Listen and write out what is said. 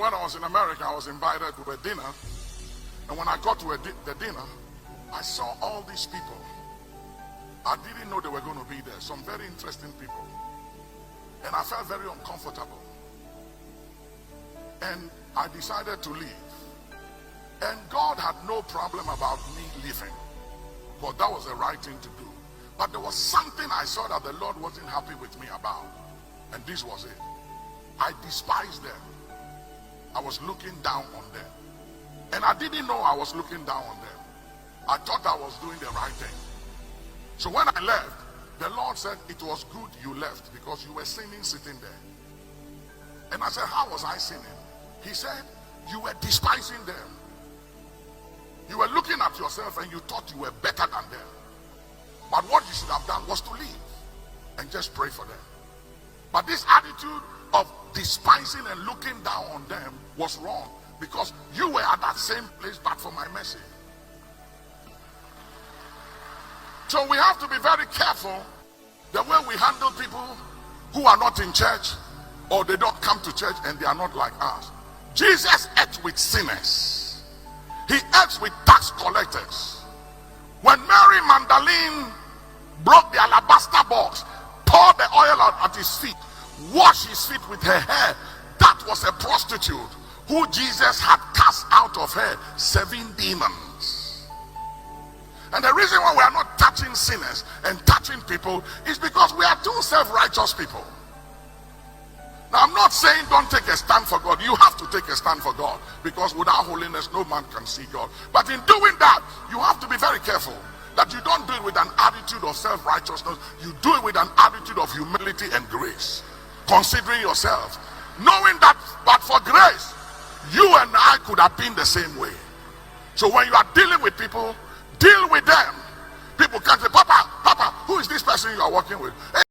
when I was in America, I was invited to a dinner. And when I got to the dinner, I saw all these people. I didn't know they were going to be there. Some very interesting people. And I felt very uncomfortable. And I decided to leave. And God had no problem about me leaving. But that was the right thing to do. But there was something I saw that the Lord wasn't happy with me about. And this was it. I despised them. I was looking down on them. And I didn't know I was looking down on them. I thought I was doing the right thing. So when I left, the Lord said, it was good you left because you were sinning sitting there. And I said, how was I sinning? He said, you were despising them. You were looking at yourself and you thought you were better than them. But what you should have done was to leave and just pray for them. But this attitude of despising and looking down on them was wrong because you were at that same place but for my mercy. So we have to be very careful the way we handle people who are not in church or they don't come to church and they are not like us. Jesus ate with sinners. He ate with tax collectors. When Mary Magdalene broke the alabaster box, poured the oil out at his feet, washed his feet with her hair, that was a prostitute who Jesus had cast out of her 7 demons. And the reason why we are not touching sinners and touching people is because we are too self-righteous people. Now, I'm not saying don't take a stand for God. You have to take a stand for God because without holiness, no man can see God. But in doing that, you have to be very careful that you don't do it with an attitude of self-righteousness. You do it with an attitude of humility and grace, considering yourself, knowing that but for grace, you and I could have been the same way. So when you are dealing with people, deal with them. People can't say, Papa, who is this person you are working with?